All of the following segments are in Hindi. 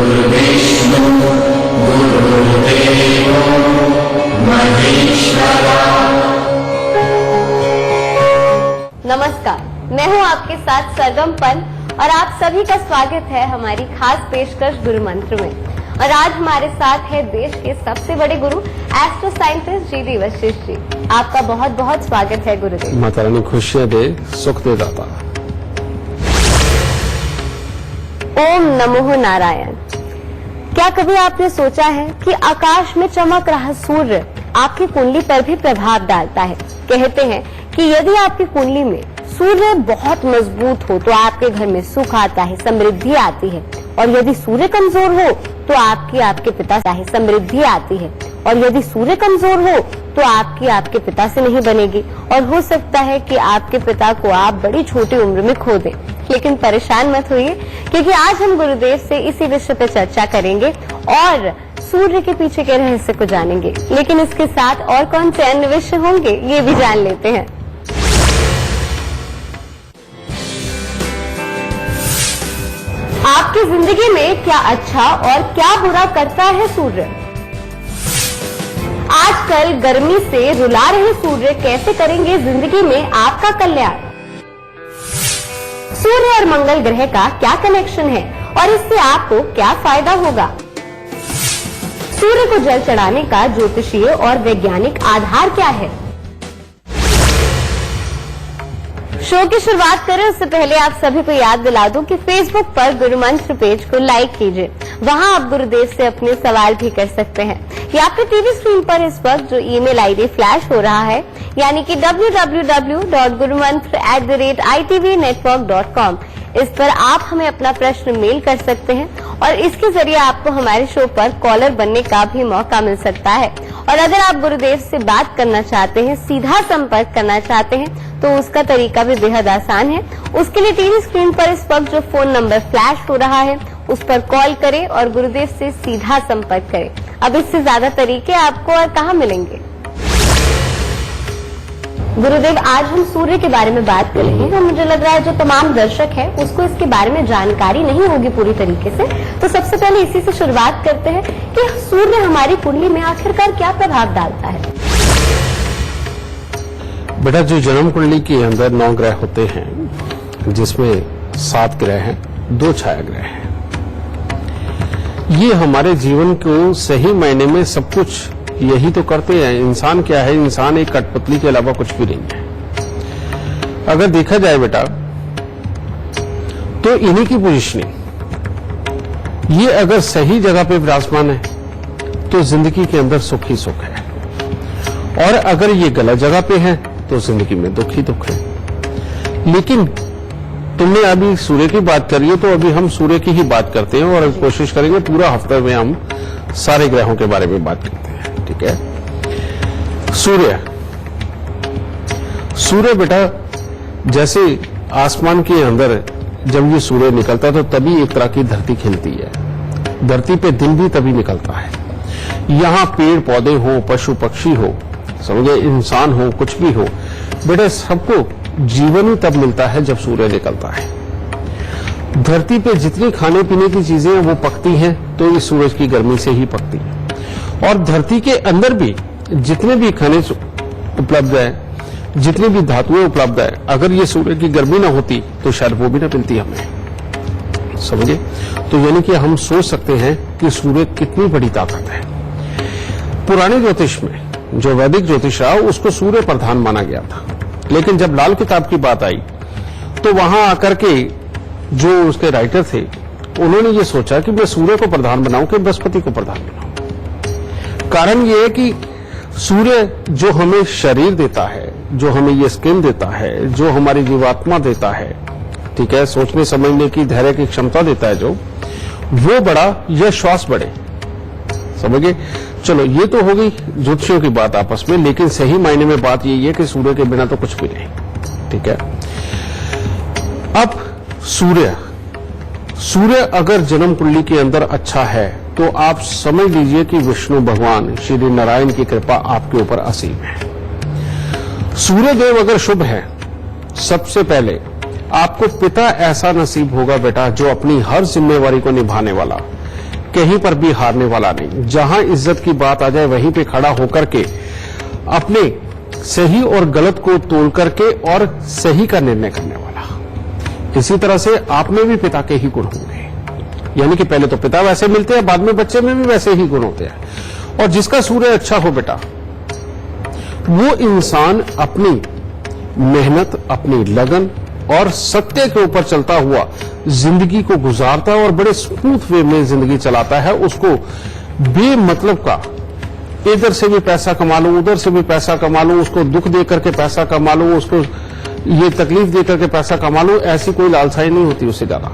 गुरुर्विष्णु गुरुर्देवो महेश्वरा। नमस्कार, मैं हूं आपके साथ सरगम पंत और आप सभी का स्वागत है हमारी खास पेशकश गुरु मंत्र में। और आज हमारे साथ है देश के सबसे बड़े गुरु astro scientist GD. Vashishtha ji. आपका बहुत बहुत स्वागत है गुरुदेव। माता रानी खुशियां दे, सुख दे दाता। ओम नमो नारायण। क्या कभी आपने सोचा है कि आकाश में चमक रहा सूर्य आपकी कुंडली पर भी प्रभाव डालता है? कहते हैं कि यदि आपकी कुंडली में सूर्य बहुत मजबूत हो तो आपके घर में सुख आता है, समृद्धि आती है। और यदि सूर्य कमजोर हो तो आपके पिता से समृद्धि आती है। और यदि सूर्य कमजोर हो तो आपके पिता से नहीं बनेगी और हो सकता है कि आपके पिता को आप बड़ी छोटी उम्र में खो दें। लेकिन परेशान मत होइए, क्योंकि आज हम गुरुदेव से इसी विषय पर चर्चा करेंगे और सूर्य के पीछे के रहस्य को जानेंगे। लेकिन इसके साथ और कौन से अन्य विषय होंगे ये भी जान लेते हैं। आपकी जिंदगी में क्या अच्छा और क्या बुरा करता है सूर्य? आजकल गर्मी से रुला रहे सूर्य कैसे करेंगे जिंदगी में आपका कल्याण? सूर्य और मंगल ग्रह का क्या कनेक्शन है और इससे आपको क्या फायदा होगा? सूर्य को जल चढ़ाने का ज्योतिषीय और वैज्ञानिक आधार क्या है? शो की शुरुआत करें उससे पहले आप सभी को याद दिला दूं कि फेसबुक पर गुरु मंत्र पेज को लाइक कीजिए। वहां आप गुरुदेव से अपने सवाल भी कर सकते हैं या फिर टीवी स्क्रीन पर इस वक्त जो ईमेल आईडी फ्लैश हो रहा है यानी कि www.gurumantra@itvnetwork.com, इस पर आप हमें अपना प्रश्न मेल कर सकते हैं और इसके जरिए आपको हमारे शो पर कॉलर बनने का भी मौका मिल सकता है। और अगर आप गुरुदेव से बात करना चाहते हैं, सीधा संपर्क करना चाहते हैं, तो उसका तरीका भी बेहद आसान है। उसके लिए टीवी स्क्रीन पर इस वक्त जो फोन नंबर फ्लैश हो रहा है उस पर कॉल करें और गुरुदेव से सीधा संपर्क करें। अब इससे ज्यादा तरीके आपको और कहाँ मिलेंगे? गुरुदेव, आज हम सूर्य के बारे में बात करेंगे और मुझे लग रहा है जो तमाम दर्शक है उसको इसके बारे में जानकारी नहीं होगी पूरी तरीके से। तो सबसे पहले इसी से शुरुआत करते हैं कि सूर्य हमारी कुंडली में आखिरकार क्या प्रभाव डालता है? बेटा, जो जन्म कुंडली के अंदर 9 ग्रह होते हैं, जिसमें 7 ग्रह हैं, 2 छाया ग्रह हैं। ये हमारे जीवन को सही मायने में सब कुछ यही तो करते हैं। इंसान क्या है? इंसान एक कठपुतली के अलावा कुछ भी नहीं है। अगर देखा जाए बेटा तो इन्हीं की पोजीशनिंग, ये अगर सही जगह पे विराजमान है तो जिंदगी के अंदर सुख ही सुख है, और अगर ये गलत जगह पे है तो जिंदगी में दुख ही दुख है। लेकिन तुमने अभी सूर्य की बात करी है तो अभी हम सूर्य की ही बात करते हैं और कोशिश करेंगे पूरा हफ्ते में हम सारे ग्रहों के बारे में बात करते हैं। ठीक है। सूर्य बेटा, जैसे आसमान के अंदर जब ये सूर्य निकलता है तो तभी एक तरह की धरती खिलती है। धरती पे दिन भी तभी निकलता है। यहाँ पेड़ पौधे हो, पशु पक्षी हो, समझे, इंसान हो, कुछ भी हो, बेटा सबको जीवन ही तब मिलता है जब सूर्य निकलता है। धरती पे जितनी खाने पीने की चीजें वो पकती हैं तो इस सूरज की गर्मी से ही पकती है। और धरती के अंदर भी जितने भी खनिज उपलब्ध है, जितनी भी धातुएं उपलब्ध है, अगर ये सूर्य की गर्मी ना होती तो शायद वो भी ना मिलती हमें, समझे। तो यानी कि हम सोच सकते हैं कि सूर्य कितनी बड़ी ताकत है। पुराने ज्योतिष में जो वैदिक ज्योतिष रहा उसको सूर्य प्रधान माना गया था, लेकिन जब लाल किताब की बात आई तो वहां आकर के जो उसके राइटर थे उन्होंने ये सोचा कि मैं सूर्य को प्रधान बनाऊं कि बृहस्पति को प्रधान बनाऊं। कारण ये है कि सूर्य जो हमें शरीर देता है, जो हमें ये स्किन देता है, जो हमारी जीवात्मा देता है, ठीक है, सोचने समझने की, धैर्य की क्षमता देता है, जो वो बड़ा, यह श्वास बढ़े, समझिए। चलो ये तो होगी ज्योतिषियों की बात आपस में, लेकिन सही मायने में बात यही है कि सूर्य के बिना तो कुछ भी नहीं, ठीक है। अब सूर्य अगर जन्म कुंडली के अंदर अच्छा है तो आप समझ लीजिए कि विष्णु भगवान श्री नारायण की कृपा आपके ऊपर असीम है। सूर्य देव अगर शुभ है, सबसे पहले आपको पिता ऐसा नसीब होगा बेटा जो अपनी हर जिम्मेवारी को निभाने वाला, कहीं पर भी हारने वाला नहीं। जहां इज्जत की बात आ जाए वहीं पे खड़ा होकर के अपने सही और गलत को तोल करके और सही का निर्णय करने वाला। इसी तरह से आप में भी पिता के ही गुण होंगे, यानी कि पहले तो पिता वैसे मिलते हैं, बाद में बच्चे में भी वैसे ही गुण होते हैं। और जिसका सूर्य अच्छा हो बेटा, वो इंसान अपनी मेहनत, अपनी लगन और सत्य के ऊपर चलता हुआ जिंदगी को गुजारता है और बड़े स्मूथ वे में जिंदगी चलाता है। उसको बेमतलब का इधर से भी पैसा कमा लूं, उधर से भी पैसा कमा लूं, उसको दुख दे करके पैसा कमा लूं, उसको ये तकलीफ दे करके पैसा कमा लूं, ऐसी कोई लालसाई नहीं होती उससे ज्यादा।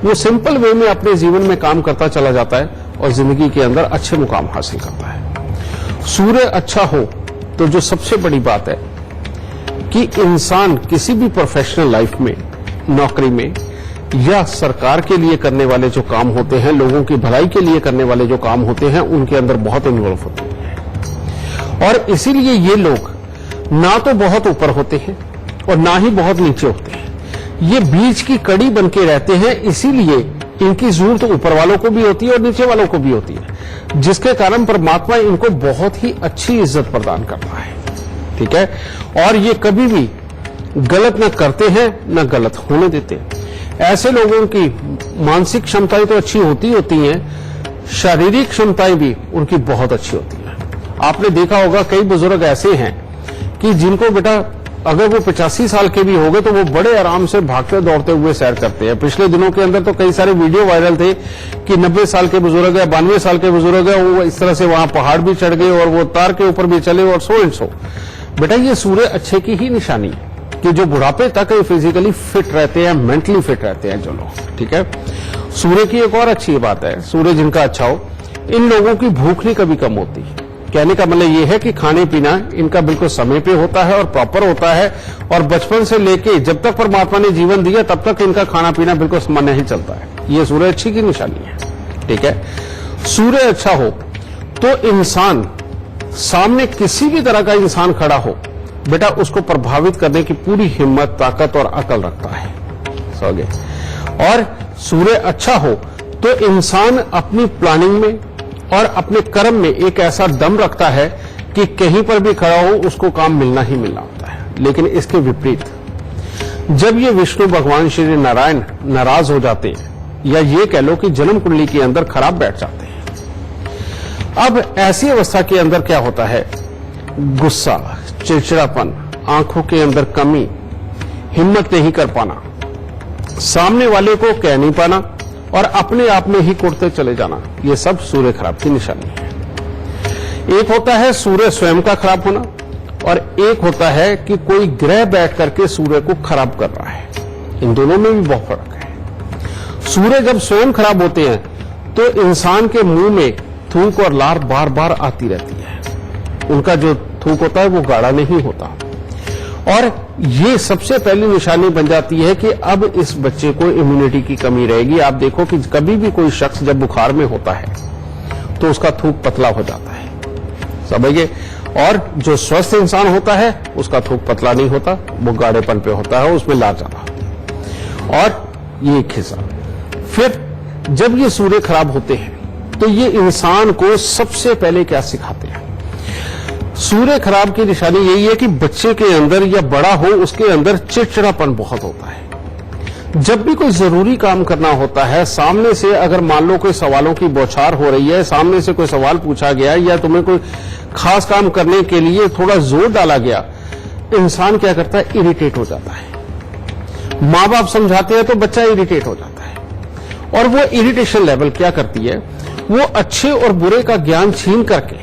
वो सिंपल वे में अपने जीवन में काम करता चला जाता है और जिंदगी के अंदर अच्छे मुकाम हासिल करता है। सूर्य अच्छा हो तो जो सबसे बड़ी बात है कि इंसान किसी भी प्रोफेशनल लाइफ में, नौकरी में या सरकार के लिए करने वाले जो काम होते हैं, लोगों की भलाई के लिए करने वाले जो काम होते हैं, उनके अंदर बहुत इन्वॉल्व होते हैं। और इसीलिए ये लोग ना तो बहुत ऊपर होते हैं और ना ही बहुत नीचे होते हैं। ये बीच की कड़ी बन के रहते हैं, इसीलिए इनकी जरूरत ऊपर वालों को भी होती है और नीचे वालों को भी होती है, जिसके कारण परमात्मा इनको बहुत ही अच्छी इज्जत प्रदान करता है। ठीक है, और ये कभी भी गलत न करते हैं न गलत होने देते। ऐसे लोगों की मानसिक क्षमताएं तो अच्छी होती हैं, शारीरिक क्षमताएं भी उनकी बहुत अच्छी होती हैं। आपने देखा होगा कई बुजुर्ग ऐसे हैं कि जिनको बेटा अगर वो 85 साल के भी हो गए तो वो बड़े आराम से भागते दौड़ते हुए सैर करते हैं। पिछले दिनों के अंदर तो कई सारे वीडियो वायरल थे कि 90 साल के बुजुर्ग है, 92 साल के बुजुर्ग है, वो इस तरह से वहां पहाड़ भी चढ़ गए और वो तार के ऊपर भी चले और सो एंड सो। बेटा ये सूर्य अच्छे की ही निशानी है कि जो बुढ़ापे तक फिजिकली फिट रहते हैं, मेंटली फिट रहते हैं जो लोग। ठीक है, सूर्य की एक और अच्छी बात है, सूर्य जिनका अच्छा हो, इन लोगों की भूख नहीं कभी कम होती। कहने का मतलब ये है कि खाने पीना इनका बिल्कुल समय पे होता है और प्रॉपर होता है, और बचपन से लेके जब तक परमात्मा ने जीवन दिया तब तक इनका खाना पीना बिल्कुल सामान्य ही चलता है। ये सूर्य अच्छी की निशानी है। ठीक है, सूर्य अच्छा हो तो इंसान सामने किसी भी तरह का इंसान खड़ा हो, बेटा उसको प्रभावित करने की पूरी हिम्मत, ताकत और अकल रखता है। समझे? और सूर्य अच्छा हो तो इंसान अपनी प्लानिंग में और अपने कर्म में एक ऐसा दम रखता है कि कहीं पर भी खड़ा हो उसको काम मिलना ही मिलना होता है। लेकिन इसके विपरीत जब ये विष्णु भगवान श्री नारायण नाराज हो जाते हैं, या ये कह लो कि जन्म कुंडली के अंदर खराब बैठ जाते हैं, अब ऐसी अवस्था के अंदर क्या होता है, गुस्सा, चिड़चिड़ापन, आंखों के अंदर कमी, हिम्मत नहीं कर पाना, सामने वाले को कह नहीं पाना और अपने आप में ही कुड़ते चले जाना, ये सब सूर्य खराब की निशानी है। एक होता है सूर्य स्वयं का खराब होना और एक होता है कि कोई ग्रह बैठ करके सूर्य को खराब कर रहा है। इन दोनों में भी बहुत फर्क है। सूर्य जब स्वयं खराब होते हैं तो इंसान के मुंह में थूक और लार बार बार आती रहती है। उनका जो थूक होता है वो गाढ़ा नहीं होता, और ये सबसे पहली निशानी बन जाती है कि अब इस बच्चे को इम्यूनिटी की कमी रहेगी। आप देखो कि कभी भी कोई शख्स जब बुखार में होता है तो उसका थूक पतला हो जाता है, समझिए। और जो स्वस्थ इंसान होता है उसका थूक पतला नहीं होता, वो गाढ़ेपन पे होता है, उसमें लार ज्यादा होती है। और ये एक हिस्सा। फिर जब ये सूर्य खराब होते हैं तो ये इंसान को सबसे पहले क्या सिखाते हैं, सूर्य खराब की निशानी यही है कि बच्चे के अंदर या बड़ा हो उसके अंदर चिड़चिड़ापन बहुत होता है। जब भी कोई जरूरी काम करना होता है, सामने से अगर मान लो कोई सवालों की बौछार हो रही है, सामने से कोई सवाल पूछा गया या तुम्हें कोई खास काम करने के लिए थोड़ा जोर डाला गया, इंसान क्या करता है, इरिटेट हो जाता है। माँ बाप समझाते हैं तो बच्चा इरिटेट हो जाता है, और वो इरिटेशन लेवल क्या करती है, वो अच्छे और बुरे का ज्ञान छीन करके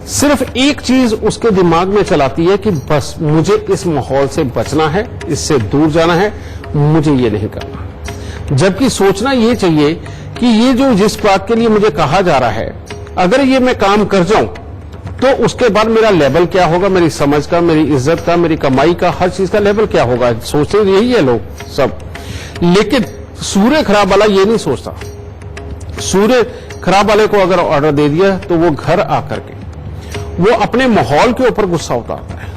सिर्फ एक चीज उसके दिमाग में चलाती है कि बस मुझे इस माहौल से बचना है, इससे दूर जाना है, मुझे ये नहीं करना। जबकि सोचना ये चाहिए कि ये जो जिस बात के लिए मुझे कहा जा रहा है, अगर ये मैं काम कर जाऊं तो उसके बाद मेरा लेवल क्या होगा, मेरी समझ का, मेरी इज्जत का, मेरी कमाई का, हर चीज का लेवल क्या होगा। सोचते यही है लोग सब, लेकिन सूर्य खराब वाला ये नहीं सोचता। सूर्य खराब वाले को अगर ऑर्डर दे दिया तो वो घर आकर के वो अपने माहौल के ऊपर गुस्सा उतारता है,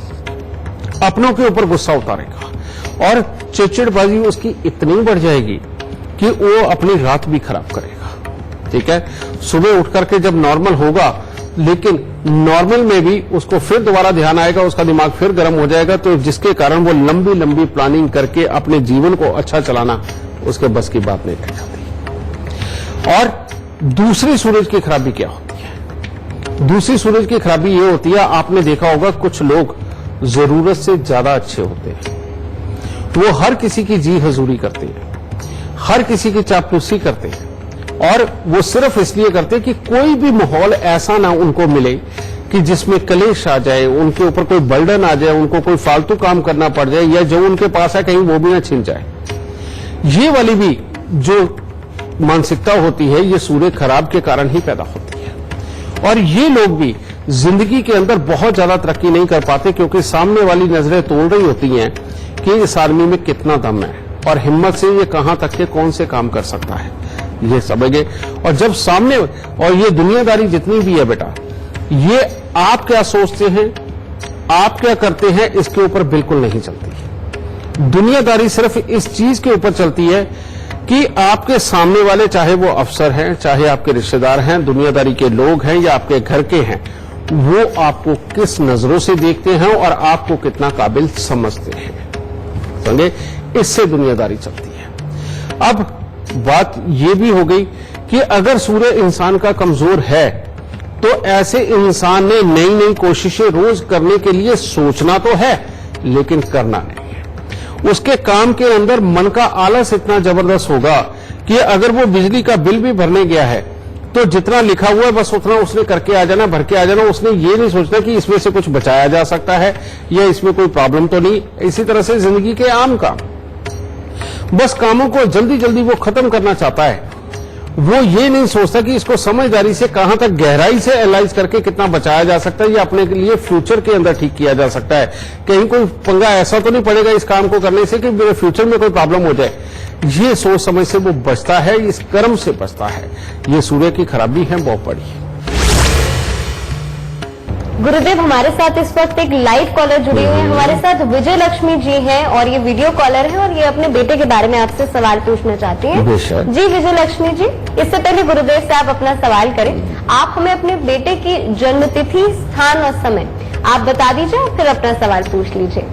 अपनों के ऊपर गुस्सा उतारेगा और चिड़चिड़बाजी उसकी इतनी बढ़ जाएगी कि वो अपनी रात भी खराब करेगा। ठीक है, सुबह उठ करके जब नॉर्मल होगा, लेकिन नॉर्मल में भी उसको फिर दोबारा ध्यान आएगा, उसका दिमाग फिर गर्म हो जाएगा, तो जिसके कारण वो लंबी लंबी प्लानिंग करके अपने जीवन को अच्छा चलाना उसके बस की बात नहीं रह जाती। और दूसरी सूरज की खराबी क्या होती है? दूसरी सूरज की खराबी ये होती है, आपने देखा होगा कुछ लोग जरूरत से ज्यादा अच्छे होते हैं, वो हर किसी की जी हजूरी करते हैं, हर किसी की चापलूसी करते हैं, और वो सिर्फ इसलिए करते हैं कि कोई भी माहौल ऐसा ना उनको मिले कि जिसमें कलेश आ जाए, उनके ऊपर कोई बर्डन आ जाए, उनको कोई फालतू काम करना पड़ जाए, या जो उनके पास है कहीं वो भी ना छिन जाए। ये वाली भी जो मानसिकता होती है, ये सूर्य खराब के कारण ही पैदा होती है। और ये लोग भी जिंदगी के अंदर बहुत ज्यादा तरक्की नहीं कर पाते, क्योंकि सामने वाली नजरें तोड़ रही होती हैं कि इस आदमी में कितना दम है और हिम्मत से ये कहां तक के कौन से काम कर सकता है, ये समझे। और जब सामने, और ये दुनियादारी जितनी भी है बेटा, ये आप क्या सोचते हैं, आप क्या करते हैं, इसके ऊपर बिल्कुल नहीं चलती। दुनियादारी सिर्फ इस चीज के ऊपर चलती है कि आपके सामने वाले, चाहे वो अफसर हैं, चाहे आपके रिश्तेदार हैं, दुनियादारी के लोग हैं या आपके घर के हैं, वो आपको किस नजरों से देखते हैं और आपको कितना काबिल समझते हैं, समझे। इससे दुनियादारी चलती है। अब बात यह भी हो गई कि अगर सूर्य इंसान का कमजोर है, तो ऐसे इंसान ने नई नई कोशिशें रोज करने के लिए सोचना तो है, लेकिन करना नहीं है। उसके काम के अंदर मन का आलस इतना जबरदस्त होगा कि अगर वो बिजली का बिल भी भरने गया है, तो जितना लिखा हुआ है बस उतना उसने करके आ जाना, भर के आ जाना। उसने ये नहीं सोचना कि इसमें से कुछ बचाया जा सकता है या इसमें कोई प्रॉब्लम तो नहीं। इसी तरह से जिंदगी के आम काम, बस कामों को जल्दी जल्दी वो खत्म करना चाहता है। वो ये नहीं सोचता कि इसको समझदारी से कहां तक गहराई से एनालाइज करके कितना बचाया जा सकता है या अपने के लिए फ्यूचर के अंदर ठीक किया जा सकता है। कहीं कोई पंगा ऐसा तो नहीं पड़ेगा इस काम को करने से कि मेरे फ्यूचर में कोई प्रॉब्लम हो जाए। ये सोच समझ से वो बचता है, इस कर्म से बचता है। ये सूर्य की खराबी है बहुत बड़ी। गुरुदेव, हमारे साथ इस वक्त एक लाइव कॉलर जुड़े हुए हैं। हमारे साथ विजय लक्ष्मी जी हैं और ये वीडियो कॉलर हैं और ये अपने बेटे के बारे में आपसे सवाल पूछना चाहती हैं। जी विजय लक्ष्मी जी, इससे पहले गुरुदेव से आप अपना सवाल करें, आप हमें अपने बेटे की जन्म तिथि, स्थान और समय आप बता दीजिए और फिर अपना सवाल पूछ लीजिए।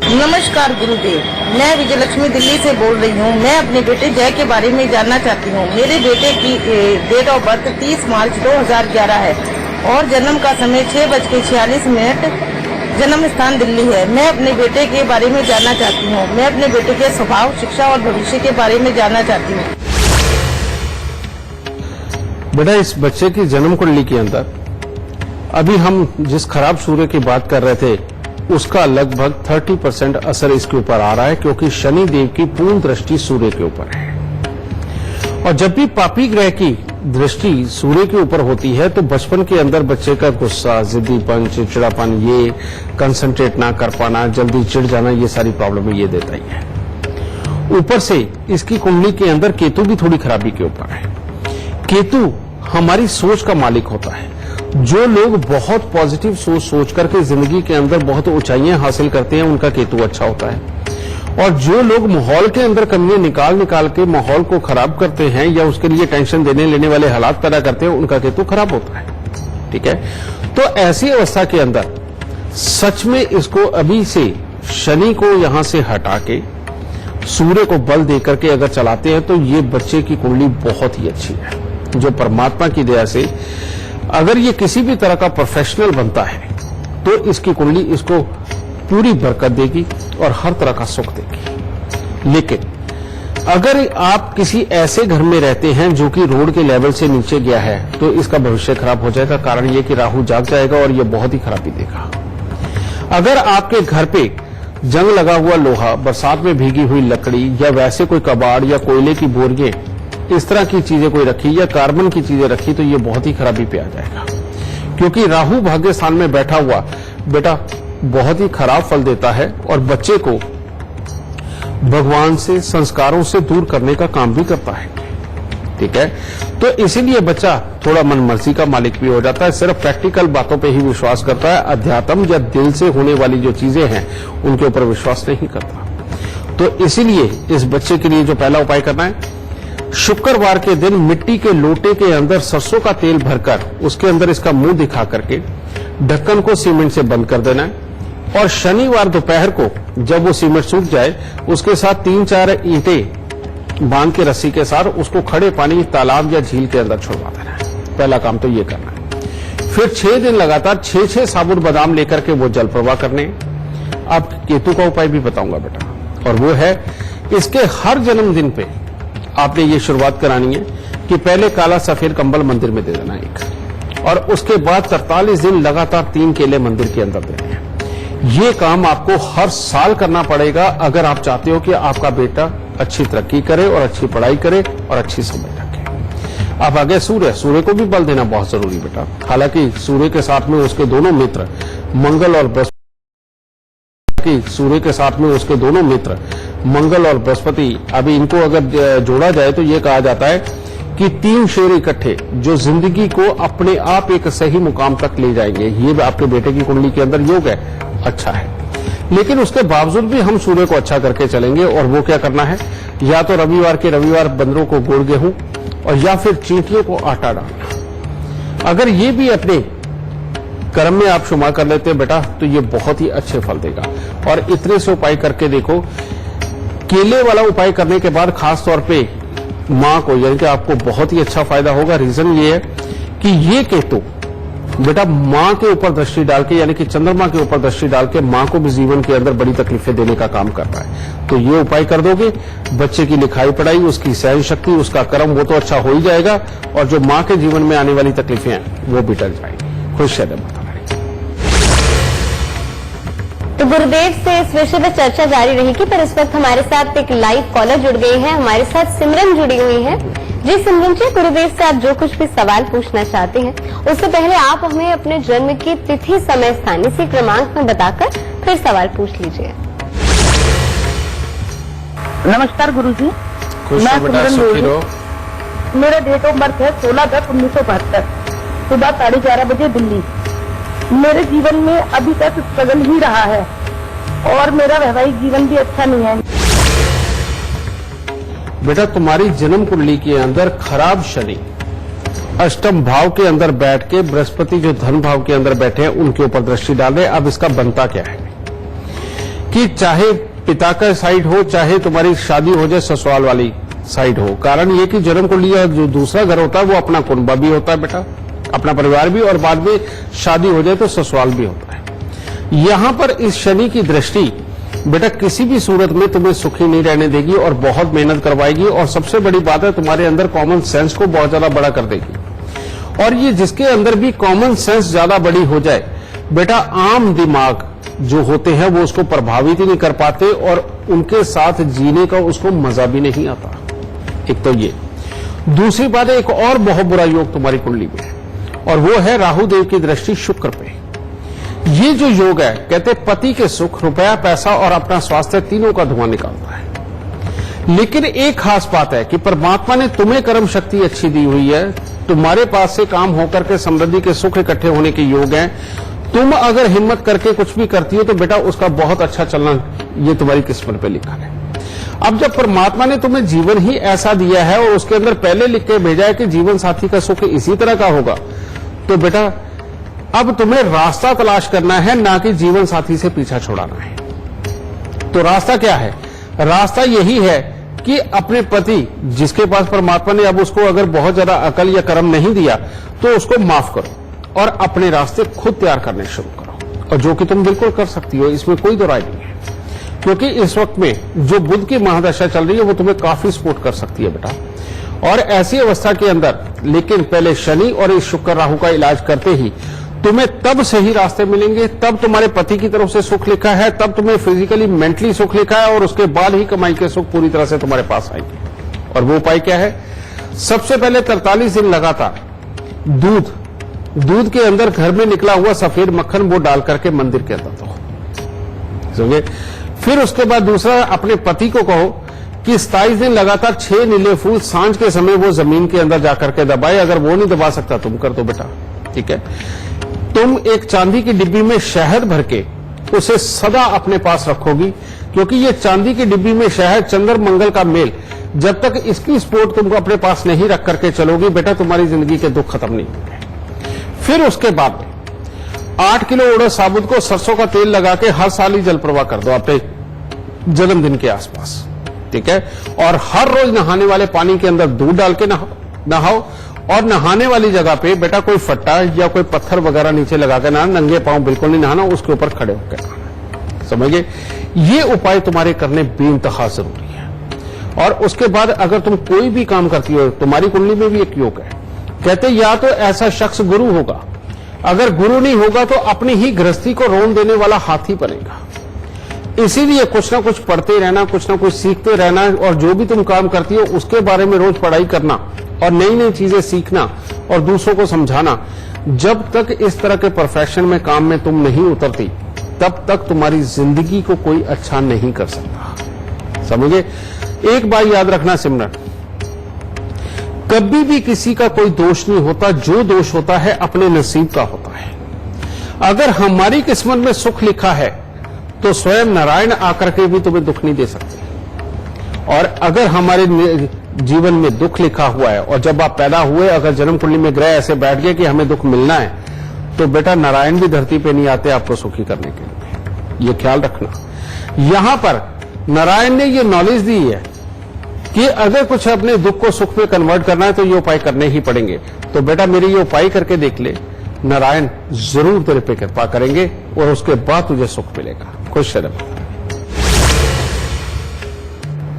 नमस्कार गुरुदेव, मैं विजय लक्ष्मी दिल्ली से बोल रही हूँ। मैं अपने बेटे जय के बारे में जानना चाहती हूँ। मेरे बेटे की डेट ऑफ बर्थ 30 मार्च 2011 है और जन्म का समय 6:46, जन्म स्थान दिल्ली है। मैं अपने बेटे के बारे में जानना चाहती हूँ। मैं अपने बेटे के स्वभाव, शिक्षा और भविष्य के बारे में जानना चाहती हूँ। बेटा, इस बच्चे की जन्म कुंडली के अंदर अभी हम जिस खराब सूर्य की बात कर रहे थे, उसका लगभग 30% असर इसके ऊपर आ रहा है, क्योंकि शनि देव की पूर्ण दृष्टि सूर्य के ऊपर है। और जब भी पापी ग्रह की दृष्टि सूर्य के ऊपर होती है, तो बचपन के अंदर बच्चे का गुस्सा, जिद्दीपन, चिड़चिड़ापन, ये कंसंट्रेट ना कर पाना, जल्दी चिढ़ जाना, ये सारी प्रॉब्लम ये देता ही है। ऊपर से इसकी कुंडली के अंदर केतु भी थोड़ी खराबी के ऊपर है। केतु हमारी सोच का मालिक होता है। जो लोग बहुत पॉजिटिव सोच करके जिंदगी के अंदर बहुत ऊंचाइयां हासिल करते हैं, उनका केतु अच्छा होता है। और जो लोग माहौल के अंदर कमियां निकाल के माहौल को खराब करते हैं या उसके लिए टेंशन देने लेने वाले हालात पैदा करते हैं, उनका केतु खराब होता है। ठीक है, तो ऐसी अवस्था के अंदर सच में इसको अभी से शनि को यहां से हटा के सूर्य को बल देकर के अगर चलाते हैं, तो ये बच्चे की कुंडली बहुत ही अच्छी है। जो परमात्मा की दया से अगर ये किसी भी तरह का प्रोफेशनल बनता है, तो इसकी कुंडली इसको पूरी बरकत देगी और हर तरह का सुख देगी। लेकिन अगर आप किसी ऐसे घर में रहते हैं जो कि रोड के लेवल से नीचे गया है, तो इसका भविष्य खराब हो जाएगा। कारण ये कि राहु जाग जाएगा और ये बहुत ही खराबी देगा। अगर आपके घर पे जंग लगा हुआ लोहा, बरसात में भीगी हुई लकड़ी, या वैसे कोई कबाड़ या कोयले की बोरियां, इस तरह की चीजें कोई रखी या कार्बन की चीजें रखी, तो ये बहुत ही खराबी पे आ जाएगा। क्योंकि राहु भाग्य स्थान में बैठा हुआ बेटा बहुत ही खराब फल देता है और बच्चे को भगवान से, संस्कारों से दूर करने का काम भी करता है। ठीक है, तो इसीलिए बच्चा थोड़ा मनमर्जी का मालिक भी हो जाता है, सिर्फ प्रैक्टिकल बातों पे ही विश्वास करता है, अध्यात्म या दिल से होने वाली जो चीजें हैं उनके ऊपर विश्वास नहीं करता। तो इसीलिए इस बच्चे के लिए जो पहला उपाय करना है, शुक्रवार के दिन मिट्टी के लोटे के अंदर सरसों का तेल भरकर उसके अंदर इसका मुंह दिखा करके ढक्कन को सीमेंट से बंद कर देना है और शनिवार दोपहर को जब वो सीमेंट सूख जाए उसके साथ 3-4 ईंटें बांध के रस्सी के साथ उसको खड़े पानी तालाब या झील के अंदर छोड़वा देना है। पहला काम तो ये करना है। फिर 6 दिन लगातार 6 साबुत बादाम लेकर के वो जल प्रवाह करने हैं। अब केतु का उपाय भी बताऊंगा बेटा, और वो है इसके हर जन्मदिन पे आपने ये शुरुआत करानी है कि पहले काला सफेद कंबल मंदिर में दे देना एक, और उसके बाद 43 दिन लगातार 3 केले मंदिर के अंदर देने हैं। ये काम आपको हर साल करना पड़ेगा अगर आप चाहते हो कि आपका बेटा अच्छी तरक्की करे और अच्छी पढ़ाई करे और अच्छी समझ रखे। अब आगे सूर्य को भी बल देना बहुत जरूरी बेटा। हालांकि सूर्य के साथ में उसके दोनों मित्र मंगल और बृहस्पति अभी इनको अगर जोड़ा जाए तो ये कहा जाता है कि 3 शेर इकट्ठे जो जिंदगी को अपने आप एक सही मुकाम तक ले जाएंगे। ये आपके बेटे की कुंडली के अंदर योग है, अच्छा है। लेकिन उसके बावजूद भी हम सूर्य को अच्छा करके चलेंगे, और वो क्या करना है, या तो रविवार बंदरों को गुड़ गेहूं और या फिर चींटियों को आटा डालना। अगर ये भी अपने कर्म में आप शुमार कर लेते हैं बेटा तो ये बहुत ही अच्छे फल देगा। और इतने से उपाय करके देखो। केले वाला उपाय करने के बाद खास तौर पे मां को, यानी कि आपको बहुत ही अच्छा फायदा होगा। रीजन ये है कि ये केतु बेटा मां के ऊपर दृष्टि डाल के, यानी कि चंद्रमा के ऊपर दृष्टि डाल के मां को भी जीवन के अंदर बड़ी तकलीफें देने का काम करता है। तो ये उपाय कर दोगे, बच्चे की लिखाई पढ़ाई, उसकी सहन शक्ति, उसका कर्म वो तो अच्छा हो ही जाएगा, और जो मां के जीवन में आने वाली तकलीफें हैं वो भी टल जाएंगी। खुश रहे माता। तो गुरुदेव से इस विषय पर चर्चा जारी रहेगी, पर इस वक्त हमारे साथ एक लाइव कॉलर जुड़ गए हैं। हमारे साथ सिमरन जुड़ी हुई है। जी सिमरन जी, गुरुदेव से आप जो कुछ भी सवाल पूछना चाहते हैं उससे पहले आप हमें अपने जन्म की तिथि, समय, स्थान इसी क्रमांक में बताकर फिर सवाल पूछ लीजिए। नमस्कार गुरुजी, मैं सिमरन बोल रही हूँ। मेरा डेट ऑफ बर्थ है 16/10/1972, सुबह 11:30 बजे, दिल्ली। मेरे जीवन में अभी तक स्ट्रगल ही रहा है और मेरा वैवाहिक जीवन भी अच्छा नहीं है। बेटा तुम्हारी जन्म कुंडली के अंदर खराब शनि अष्टम भाव के अंदर बैठ के बृहस्पति जो धन भाव के अंदर बैठे हैं उनके ऊपर दृष्टि डाल रहे। अब इसका बनता क्या है कि चाहे पिता का साइड हो, चाहे तुम्हारी शादी हो जाए ससुराल वाली साइड हो, कारण ये कि जन्म कुंडली का जो दूसरा घर होता है वो अपना कुनबा भी होता है बेटा, अपना परिवार भी, और बाद में शादी हो जाए तो ससुराल भी होता है। यहां पर इस शनि की दृष्टि बेटा किसी भी सूरत में तुम्हें सुखी नहीं रहने देगी और बहुत मेहनत करवाएगी, और सबसे बड़ी बात है तुम्हारे अंदर कॉमन सेंस को बहुत ज्यादा बड़ा कर देगी। और ये जिसके अंदर भी कॉमन सेंस ज्यादा बड़ी हो जाए बेटा, आम दिमाग जो होते हैं वो उसको प्रभावित ही नहीं कर पाते और उनके साथ जीने का उसको मजा भी नहीं आता। एक तो ये। दूसरी बात है, एक और बहुत बुरा योग तुम्हारी कुंडली में है, और वो है राहु देव की दृष्टि शुक्र पे। ये जो योग है, कहते पति के सुख, रुपया, पैसा और अपना स्वास्थ्य तीनों का धुआं निकालता है। लेकिन एक खास बात है कि परमात्मा ने तुम्हें कर्म शक्ति अच्छी दी हुई है, तुम्हारे पास से काम होकर के समृद्धि के सुख इकट्ठे होने के योग हैं। तुम अगर हिम्मत करके कुछ भी करती हो तो बेटा उसका बहुत अच्छा चलना ये तुम्हारी किस्मत पे लिखा है। अब जब परमात्मा ने तुम्हें जीवन ही ऐसा दिया है और उसके अंदर पहले लिख के भेजा है कि जीवन साथी का सुख इसी तरह का होगा, तो बेटा अब तुम्हें रास्ता तलाश करना है, ना कि जीवन साथी से पीछा छुड़ाना है। तो रास्ता क्या है? रास्ता यही है कि अपने पति जिसके पास परमात्मा ने अब उसको अगर बहुत ज्यादा अकल या कर्म नहीं दिया तो उसको माफ करो और अपने रास्ते खुद तैयार करने शुरू करो, और जो कि तुम बिल्कुल कर सकती हो, इसमें कोई दो राय नहीं है। क्योंकि इस वक्त में जो बुध की महादशा चल रही है वो तुम्हें काफी सपोर्ट कर सकती है बेटा। और ऐसी अवस्था के अंदर लेकिन पहले शनि और इस शुक्र राहु का इलाज करते ही तुम्हें तब सही रास्ते मिलेंगे, तब तुम्हारे पति की तरफ से सुख लिखा है, तब तुम्हें फिजिकली मेंटली सुख लिखा है, और उसके बाद ही कमाई के सुख पूरी तरह से तुम्हारे पास आएंगे। और वो उपाय क्या है? सबसे पहले 43 दिन लगातार दूध के अंदर घर में निकला हुआ सफेद मक्खन वो डाल करके मंदिर के अंदर दो, समझे? फिर उसके बाद दूसरा, अपने पति को कहो कि 27 दिन लगातार 6 नीले फूल सांझ के समय वो जमीन के अंदर जाकर के दबाए। अगर वो नहीं दबा सकता तुम कर दो बेटा, ठीक है? तुम एक चांदी की डिब्बी में शहद भर के उसे सदा अपने पास रखोगी क्योंकि ये चांदी की डिब्बी में शहद चंद्र मंगल का मेल, जब तक इसकी स्पोर्ट तुमको अपने पास नहीं रख करके चलोगी बेटा, तुम्हारी जिंदगी के दुख खत्म नहीं होंगे। फिर उसके बाद 8 किलो उड़द साबुत को सरसों का तेल लगा के हर साल ही जल प्रवाह कर दो अपने जन्मदिन के आसपास, ठीक है। और हर रोज नहाने वाले पानी के अंदर दूध डाल के नहाओ, और नहाने वाली जगह पे बेटा कोई फट्टा या कोई पत्थर वगैरह नीचे लगा के नहाना, नंगे पांव बिल्कुल नहीं नहाना, उसके ऊपर खड़े होकर नहाना, समझिए। ये उपाय तुम्हारे करने बेइंतहा जरूरी है। और उसके बाद अगर तुम कोई भी काम करती हो, तुम्हारी कुंडली में भी एक योग है, कहते या तो ऐसा शख्स गुरु होगा, अगर गुरु नहीं होगा तो अपनी ही गृहस्थी को रोन देने वाला हाथी बनेगा। इसीलिए कुछ ना कुछ पढ़ते रहना, कुछ ना कुछ सीखते रहना, और जो भी तुम काम करती हो उसके बारे में रोज पढ़ाई करना और नई नई चीजें सीखना और दूसरों को समझाना। जब तक इस तरह के प्रोफेशन में काम में तुम नहीं उतरती, तब तक तुम्हारी जिंदगी को कोई अच्छा नहीं कर सकता, समझे। एक बात याद रखना सिमरन, कभी भी किसी का कोई दोष नहीं होता, जो दोष होता है अपने नसीब का होता है। अगर हमारी किस्मत में सुख लिखा है तो स्वयं नारायण आकर के भी तुम्हें दुख नहीं दे सकते, और अगर हमारे जीवन में दुख लिखा हुआ है और जब आप पैदा हुए अगर जन्म कुंडली में ग्रह ऐसे बैठ गए कि हमें दुख मिलना है, तो बेटा नारायण भी धरती पे नहीं आते आपको सुखी करने के लिए, ये ख्याल रखना। यहां पर नारायण ने ये नॉलेज दी है कि अगर कुछ अपने दुख को सुख में कन्वर्ट करना है तो ये उपाय करने ही पड़ेंगे। तो बेटा मेरे ये उपाय करके देख ले, नारायण जरूर तेरे पे कृपा करेंगे और उसके बाद तुझे सुख मिलेगा। खुश रहो।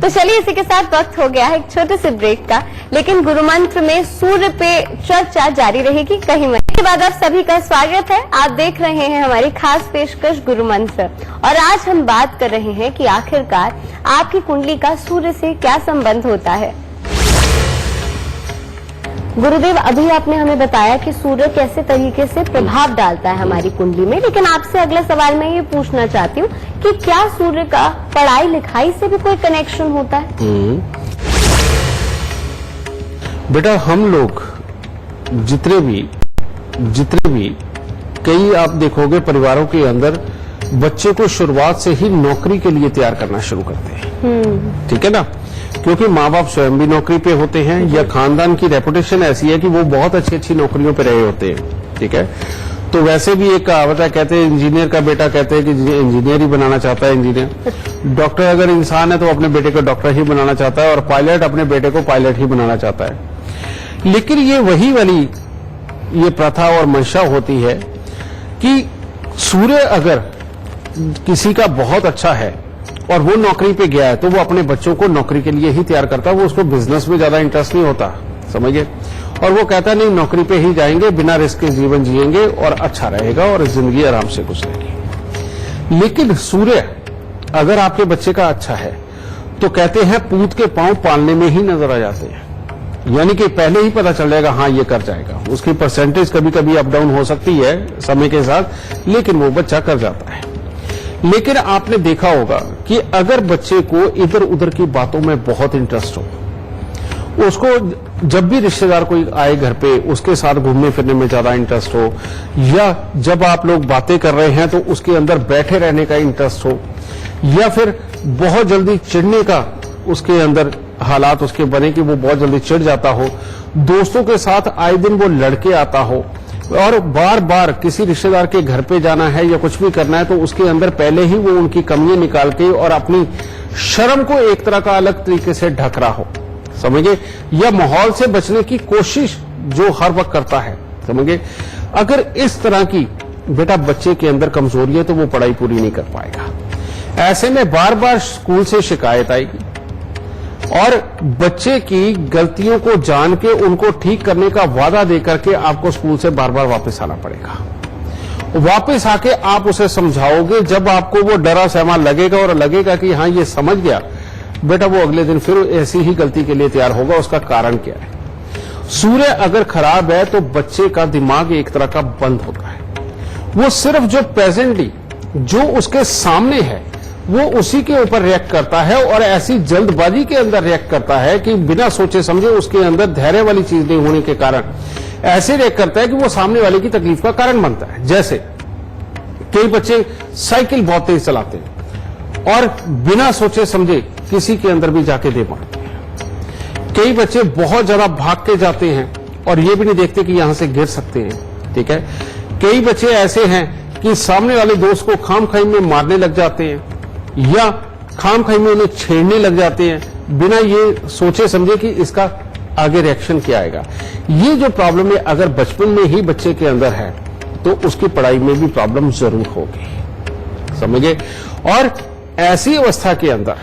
तो चलिए इसी के साथ वक्त हो गया है एक छोटे से ब्रेक का, लेकिन गुरु मंत्र में सूर्य पे चर्चा जारी रहेगी कहीं मत। इसके बाद आप सभी का स्वागत है। आप देख रहे हैं हमारी खास पेशकश गुरु मंत्र, और आज हम बात कर रहे हैं कि आखिरकार आपकी कुंडली का सूर्य से क्या संबंध होता है। गुरुदेव, अभी आपने हमें बताया कि सूर्य कैसे तरीके से प्रभाव डालता है हमारी कुंडली में, लेकिन आपसे अगला सवाल मैं ये पूछना चाहती हूँ कि क्या सूर्य का पढ़ाई लिखाई से भी कोई कनेक्शन होता है? बेटा हम लोग जितने भी कई आप देखोगे परिवारों के अंदर बच्चे को शुरुआत से ही नौकरी के लिए तैयार करना शुरू करते हैं, ठीक है ना, क्योंकि माँ बाप स्वयं भी नौकरी पे होते हैं या खानदान की रेपुटेशन ऐसी है कि वो बहुत अच्छी नौकरियों पे रहे होते हैं, ठीक है। तो वैसे भी एक कहावत है, कहते हैं इंजीनियर का बेटा कहते हैं कि इंजीनियर ही बनाना चाहता है इंजीनियर, डॉक्टर अगर इंसान है तो अपने बेटे को डॉक्टर ही बनाना चाहता है, और पायलट अपने बेटे को पायलट ही बनाना चाहता है। लेकिन ये वही वाली ये प्रथा और मंशा होती है कि सूर्य अगर किसी का बहुत अच्छा है और वो नौकरी पे गया है तो वो अपने बच्चों को नौकरी के लिए ही तैयार करता है, वो उसको बिजनेस में ज्यादा इंटरेस्ट नहीं होता, समझिए। और वो कहता नहीं नौकरी पे ही जाएंगे, बिना रिस्क के जीवन जिएंगे और अच्छा रहेगा और जिंदगी आराम से गुजरेगी। लेकिन सूर्य अगर आपके बच्चे का अच्छा है तो कहते हैं पूत के पांव पालने में ही नजर आ जाते हैं, यानी कि पहले ही पता चल जाएगा हाँ ये कर जाएगा। उसकी परसेंटेज कभी कभी अप डाउन हो सकती है समय के साथ, लेकिन वो बच्चा कर जाता है। लेकिन आपने देखा होगा कि अगर बच्चे को इधर उधर की बातों में बहुत इंटरेस्ट हो, उसको जब भी रिश्तेदार कोई आए घर पे उसके साथ घूमने फिरने में ज्यादा इंटरेस्ट हो, या जब आप लोग बातें कर रहे हैं तो उसके अंदर बैठे रहने का इंटरेस्ट हो, या फिर बहुत जल्दी चिढ़ने का उसके अंदर हालात उसके बने कि वो बहुत जल्दी चिढ़ जाता हो, दोस्तों के साथ आए दिन वो लड़के आता हो, और बार बार किसी रिश्तेदार के घर पे जाना है या कुछ भी करना है तो उसके अंदर पहले ही वो उनकी कमियां निकाल के और अपनी शर्म को एक तरह का अलग तरीके से ढक रहा हो, समझिए, या माहौल से बचने की कोशिश जो हर वक्त करता है, समझिए। अगर इस तरह की बेटा बच्चे के अंदर कमजोरी है तो वो पढ़ाई पूरी नहीं कर पाएगा। ऐसे में बार बार स्कूल से शिकायत आएगी और बच्चे की गलतियों को जान के उनको ठीक करने का वादा देकर के आपको स्कूल से बार बार वापस आना पड़ेगा। वापस आके आप उसे समझाओगे, जब आपको वो डरा सहमा लगेगा और लगेगा कि हाँ ये समझ गया, बेटा वो अगले दिन फिर ऐसी ही गलती के लिए तैयार होगा। उसका कारण क्या है? सूर्य अगर खराब है तो बच्चे का दिमाग एक तरह का बंद होता है, वो सिर्फ जो प्रेजेंटली जो उसके सामने है वो उसी के ऊपर रिएक्ट करता है, और ऐसी जल्दबाजी के अंदर रिएक्ट करता है कि बिना सोचे समझे उसके अंदर धैर्य वाली चीज नहीं होने के कारण ऐसे रिएक्ट करता है कि वो सामने वाले की तकलीफ का कारण बनता है। जैसे कई बच्चे साइकिल बहुत तेज चलाते हैं और बिना सोचे समझे किसी के अंदर भी जाके दे मारते हैं। कई बच्चे बहुत ज्यादा भाग के जाते हैं और ये भी नहीं देखते कि यहां से गिर सकते हैं, ठीक है। कई बच्चे ऐसे हैं कि सामने वाले दोस्त को खामखाई में मारने लग जाते हैं या खामखाई में उन्हें छेड़ने लग जाते हैं बिना ये सोचे समझे कि इसका आगे रिएक्शन क्या आएगा। ये जो प्रॉब्लम है अगर बचपन में ही बच्चे के अंदर है तो उसकी पढ़ाई में भी प्रॉब्लम जरूर होगी, समझे। और ऐसी अवस्था के अंदर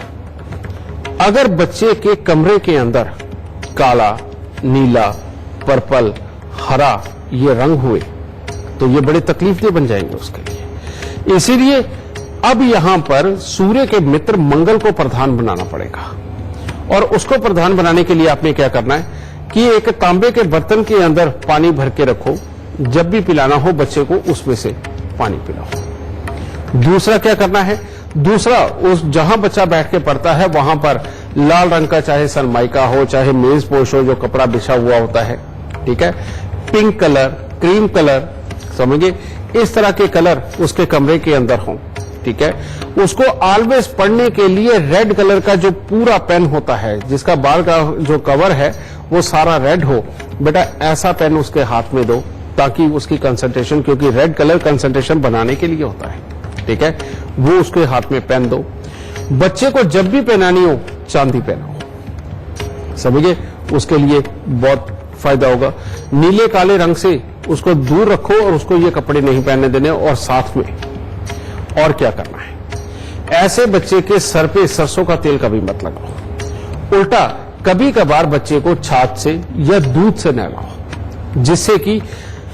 अगर बच्चे के कमरे के अंदर काला, नीला, पर्पल, हरा ये रंग हुए तो ये बड़े तकलीफदेह बन जाएंगे उसके लिए। इसीलिए अब यहां पर सूर्य के मित्र मंगल को प्रधान बनाना पड़ेगा और उसको प्रधान बनाने के लिए आपने क्या करना है कि एक तांबे के बर्तन के अंदर पानी भर के रखो, जब भी पिलाना हो बच्चे को उसमें से पानी पिलाओ। दूसरा क्या करना है, दूसरा उस जहां बच्चा बैठ के पढ़ता है वहां पर लाल रंग का चाहे सनमाइका हो चाहे मेज पोश हो जो कपड़ा बिछा हुआ होता है, ठीक है, पिंक कलर, क्रीम कलर, समझिए इस तरह के कलर उसके कमरे के अंदर हों, ठीक है। उसको ऑलवेज पढ़ने के लिए रेड कलर का जो पूरा पेन होता है जिसका बाल का जो कवर है वो सारा रेड हो, बेटा ऐसा पेन उसके हाथ में दो ताकि उसकी कंसंट्रेशन, क्योंकि रेड कलर कंसंट्रेशन बनाने के लिए होता है, ठीक है, वो उसके हाथ में पेन दो। बच्चे को जब भी पहनानी हो चांदी पहनाओ, समझिए उसके लिए बहुत फायदा होगा। नीले काले रंग से उसको दूर रखो और उसको ये कपड़े नहीं पहनने देने। और साथ में और क्या करना है, ऐसे बच्चे के सर पे सरसों का तेल कभी मत लगाओ। उल्टा कभी कभार बच्चे को छाछ से या दूध से नहलाओ जिससे कि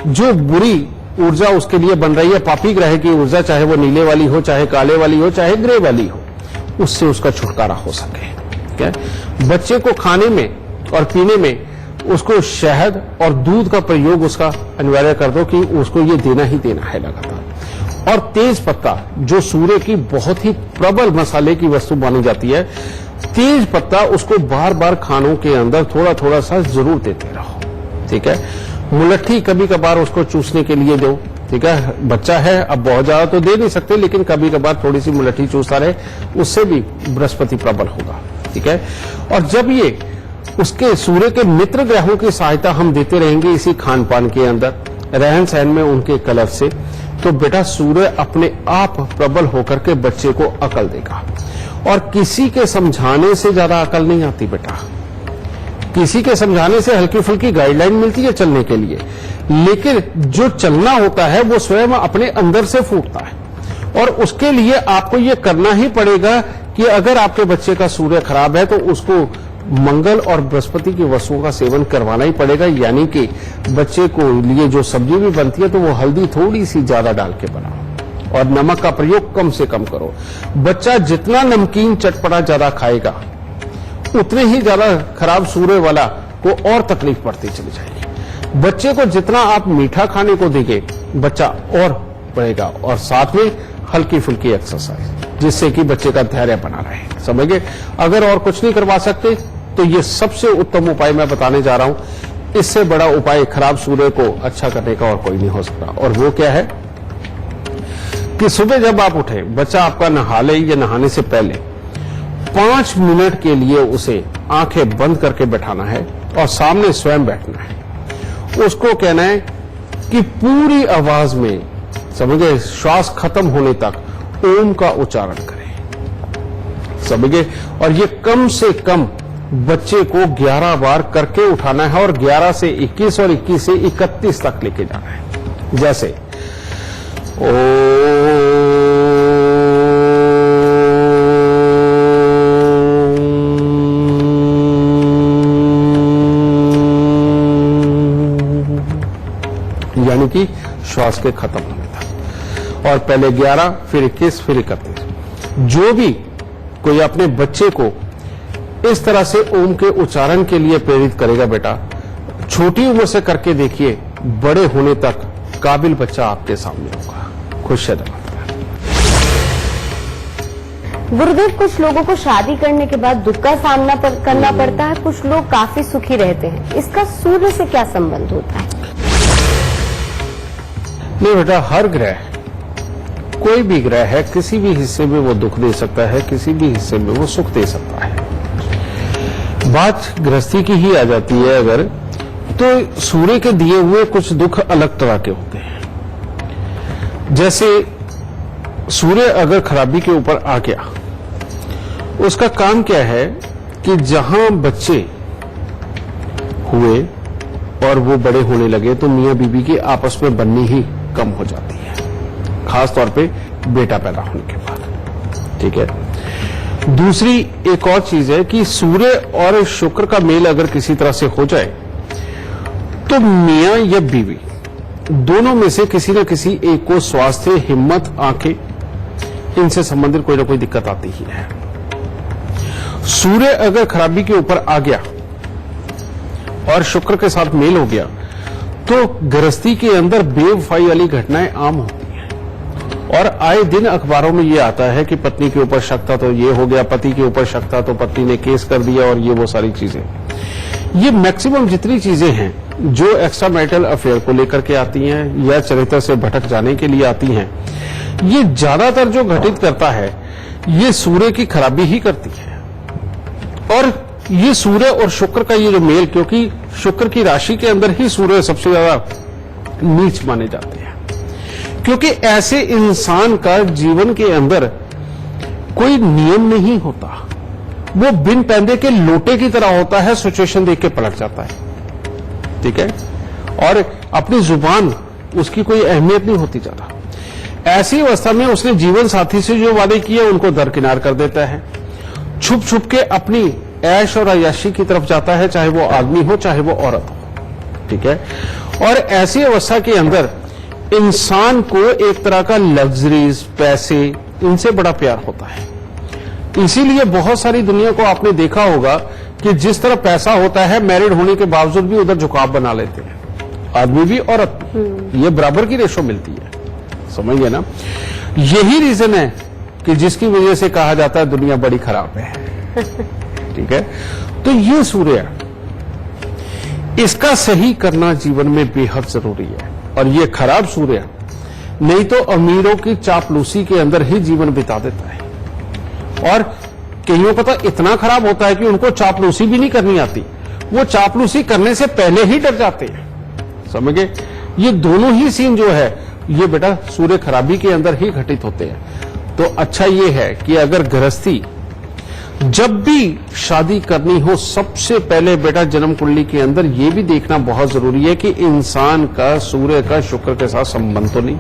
जो बुरी ऊर्जा उसके लिए बन रही है, पापी ग्रह की ऊर्जा, चाहे वो नीले वाली हो चाहे काले वाली हो चाहे ग्रे वाली हो, उससे उसका छुटकारा हो सके, ठीक है। बच्चे को खाने में और पीने में उसको शहद और दूध का प्रयोग उसका अनिवार्य कर दो कि उसको ये देना ही देना है लगातार। और तेज पत्ता जो सूर्य की बहुत ही प्रबल मसाले की वस्तु मानी जाती है, तेज पत्ता उसको बार बार खानों के अंदर थोड़ा थोड़ा सा जरूर देते रहो, ठीक है। मुलट्ठी कभी कभार उसको चूसने के लिए दो, ठीक है। बच्चा है अब बहुत ज्यादा तो दे नहीं सकते लेकिन कभी कभार थोड़ी सी मुलट्ठी चूसता रहे, उससे भी बृहस्पति प्रबल होगा, ठीक है। और जब ये उसके सूर्य के मित्र ग्रहों की सहायता हम देते रहेंगे इसी खान पान के अंदर, रहन सहन में उनके कलर से, तो बेटा सूर्य अपने आप प्रबल होकर के बच्चे को अकल देगा। और किसी के समझाने से ज्यादा अकल नहीं आती बेटा, किसी के समझाने से हल्की फुल्की गाइडलाइन मिलती है चलने के लिए, लेकिन जो चलना होता है वो स्वयं अपने अंदर से फूटता है। और उसके लिए आपको ये करना ही पड़ेगा कि अगर आपके बच्चे का सूर्य खराब है तो उसको मंगल और बृहस्पति की वस्तुओं का सेवन करवाना ही पड़ेगा। यानी कि बच्चे को लिए जो सब्जी भी बनती है तो वो हल्दी थोड़ी सी ज्यादा डाल के बनाओ और नमक का प्रयोग कम से कम करो। बच्चा जितना नमकीन चटपटा ज्यादा खाएगा उतने ही ज्यादा खराब सूर्य वाला को और तकलीफ पड़ती चली जाएगी। बच्चे को जितना आप मीठा खाने को देंगे बच्चा और बढ़ेगा। और साथ में हल्की फुल्की एक्सरसाइज जिससे कि बच्चे का धैर्य बना रहे, समझिए। अगर और कुछ नहीं करवा सकते तो ये सबसे उत्तम उपाय मैं बताने जा रहा हूं। इससे बड़ा उपाय खराब सूर्य को अच्छा करने का और कोई नहीं हो सकता। और वो क्या है कि सुबह जब आप उठे, बच्चा आपका नहा ले या नहाने से पहले 5 मिनट के लिए उसे आंखें बंद करके बैठाना है और सामने स्वयं बैठना है। उसको कहना है कि पूरी आवाज में, समझे, श्वास खत्म होने तक ओम का उच्चारण करें, समझे। और ये कम से कम बच्चे को 11 बार करके उठाना है और 11 से 21 और 21 से 31 तक लेके जाना है। जैसे यानी कि श्वास के खत्म होने तक। और पहले 11 फिर 21 फिर 31। जो भी कोई अपने बच्चे को इस तरह से ओम के उच्चारण के लिए प्रेरित करेगा बेटा, छोटी उम्र से करके देखिए, बड़े होने तक काबिल बच्चा आपके सामने होगा। खुश रहिए। गुरुदेव, कुछ लोगों को शादी करने के बाद दुख का सामना करना पड़ता है, कुछ लोग काफी सुखी रहते हैं। इसका सूर्य से क्या संबंध होता है? नहीं बेटा, हर ग्रह कोई भी ग्रह है, किसी भी हिस्से में वो दुख दे सकता है, किसी भी हिस्से में वो सुख दे सकता है। बात गृहस्थी की ही आ जाती है अगर, तो सूर्य के दिए हुए कुछ दुख अलग तरह के होते हैं। जैसे सूर्य अगर खराबी के ऊपर आ गया, उसका काम क्या है कि जहां बच्चे हुए और वो बड़े होने लगे तो मियां बीबी की आपस में बननी ही कम हो जाती है, खास तौर पे बेटा पैदा होने के बाद। ठीक है। दूसरी एक और चीज है कि सूर्य और शुक्र का मेल अगर किसी तरह से हो जाए तो मियां या बीवी दोनों में से किसी न किसी एक को स्वास्थ्य, हिम्मत, आंखें, इनसे संबंधित कोई ना कोई दिक्कत आती ही है। सूर्य अगर खराबी के ऊपर आ गया और शुक्र के साथ मेल हो गया तो गृहस्थी के अंदर बेवफाई वाली घटनाएं आम होती हैं। और आए दिन अखबारों में ये आता है कि पत्नी के ऊपर शक था तो ये हो गया, पति के ऊपर शक था तो पत्नी ने केस कर दिया, और ये वो सारी चीजें। ये मैक्सिमम जितनी चीजें हैं जो एक्स्ट्रा मैरिटल अफेयर को लेकर के आती हैं या चरित्र से भटक जाने के लिए आती हैं, ये ज्यादातर जो घटित करता है ये सूर्य की खराबी ही करती है। और ये सूर्य और शुक्र का ये जो मेल, क्योंकि शुक्र की राशि के अंदर ही सूर्य सबसे ज्यादा नीच माने जाते हैं, क्योंकि ऐसे इंसान का जीवन के अंदर कोई नियम नहीं होता, वो बिन पैंदे के लोटे की तरह होता है, सिचुएशन देख के पलट जाता है। ठीक है। और अपनी जुबान उसकी कोई अहमियत नहीं होती ज्यादा। ऐसी अवस्था में उसने जीवन साथी से जो वादे किए उनको दरकिनार कर देता है, छुप छुप के अपनी ऐश और अय्याशी की तरफ जाता है, चाहे वो आदमी हो चाहे वो औरत हो। ठीक है। और ऐसी अवस्था के अंदर इंसान को एक तरह का लग्जरीज, पैसे, इनसे बड़ा प्यार होता है। इसीलिए बहुत सारी दुनिया को आपने देखा होगा कि जिस तरह पैसा होता है, मैरिड होने के बावजूद भी उधर झुकाव बना लेते हैं, आदमी भी औरत भी, ये बराबर की रेशो मिलती है। समझ गए ना। यही रीजन है कि जिसकी वजह से कहा जाता है दुनिया बड़ी खराब है। ठीक है। तो ये सूर्य, इसका सही करना जीवन में बेहद जरूरी है। और ये खराब सूर्य नहीं तो अमीरों की चापलूसी के अंदर ही जीवन बिता देता है। और कईयों को तो इतना खराब होता है कि उनको चापलूसी भी नहीं करनी आती, वो चापलूसी करने से पहले ही डर जाते हैं। समझ गए। ये दोनों ही सीन जो है ये बेटा सूर्य खराबी के अंदर ही घटित होते हैं। तो अच्छा ये है कि अगर गृहस्थी जब भी शादी करनी हो, सबसे पहले बेटा जन्म कुंडली के अंदर ये भी देखना बहुत जरूरी है कि इंसान का सूर्य का शुक्र के साथ संबंध तो नहीं।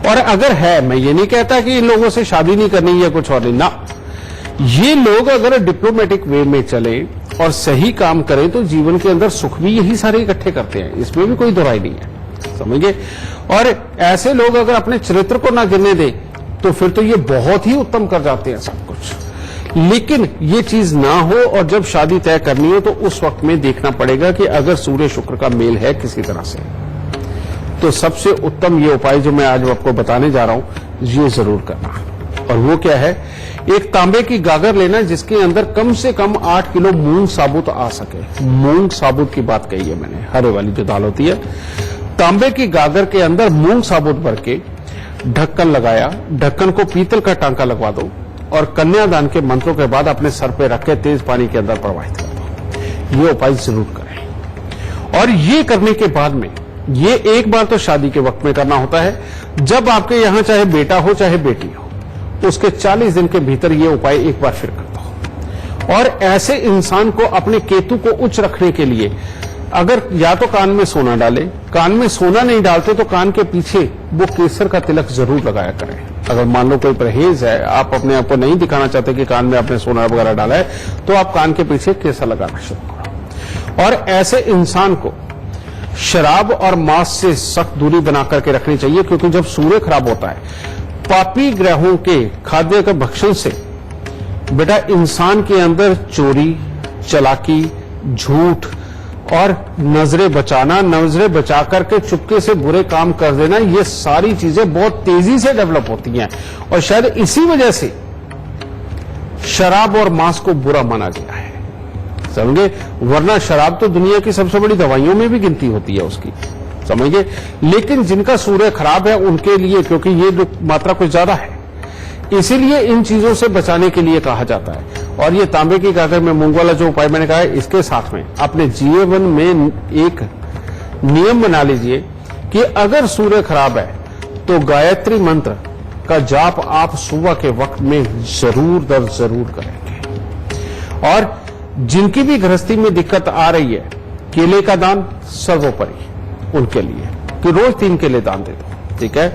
और अगर है, मैं ये नहीं कहता कि इन लोगों से शादी नहीं करनी या कुछ और नहीं ना, ये लोग अगर डिप्लोमेटिक वे में चले और सही काम करें तो जीवन के अंदर सुख भी यही सारे इकट्ठे करते हैं, इसमें भी कोई दोहराई नहीं है। समझिए। और ऐसे लोग अगर अपने चरित्र को ना गिरने दे तो फिर तो ये बहुत ही उत्तम कर जाते हैं सब कुछ। लेकिन ये चीज ना हो और जब शादी तय करनी हो तो उस वक्त में देखना पड़ेगा कि अगर सूर्य शुक्र का मेल है किसी तरह से, तो सबसे उत्तम ये उपाय जो मैं आज आपको बताने जा रहा हूं ये जरूर करना। और वो क्या है, एक तांबे की गागर लेना जिसके अंदर कम से कम 8 किलो मूंग साबुत आ सके। मूंग साबुत की बात कही है मैंने, हरे वाली जो दाल होती है। तांबे की गागर के अंदर मूंग साबुत भर के ढक्कन लगाया, ढक्कन को पीतल का टांका लगवा दो और कन्यादान के मंत्रों के बाद अपने सर पे रख के तेज पानी के अंदर प्रवाहित कर दो। ये उपाय जरूर करें। और ये करने के बाद में ये एक बार तो शादी के वक्त में करना होता है, जब आपके यहां चाहे बेटा हो चाहे बेटी हो, उसके 40 दिन के भीतर ये उपाय एक बार फिर कर दो। और ऐसे इंसान को अपने केतु को उच्च रखने के लिए अगर या तो कान में सोना डाले, कान में सोना नहीं डालते तो कान के पीछे वो केसर का तिलक जरूर लगाया करें। अगर मान लो कोई परहेज है, आप अपने आप को नहीं दिखाना चाहते कि कान में आपने सोना वगैरह डाला है, तो आप कान के पीछे केसर लगाना शुरू करो। और ऐसे इंसान को शराब और मांस से सख्त दूरी बना करके रखनी चाहिए, क्योंकि जब सूर्य खराब होता है, पापी ग्रहों के खाद्य के भक्षण से बेटा इंसान के अंदर चोरी, चालाकी, झूठ और नजरें बचाना, नजरें बचा करके चुपके से बुरे काम कर देना, ये सारी चीजें बहुत तेजी से डेवलप होती हैं। और शायद इसी वजह से शराब और मांस को बुरा माना गया है। समझे। वरना शराब तो दुनिया की सबसे बड़ी दवाइयों में भी गिनती होती है उसकी। समझिए। लेकिन जिनका सूर्य खराब है उनके लिए, क्योंकि ये मात्रा कुछ ज्यादा है, इसीलिए इन चीजों से बचाने के लिए कहा जाता है। और ये तांबे की गागर में मूंग वाला जो उपाय मैंने कहा है, इसके साथ में अपने जीवन में एक नियम बना लीजिए कि अगर सूर्य खराब है तो गायत्री मंत्र का जाप आप सुबह के वक्त में जरूर करेंगे। और जिनकी भी गृहस्थी में दिक्कत आ रही है, केले का दान सर्वोपरि उनके लिए, कि रोज 3 केले दान दे दो, ठीक है।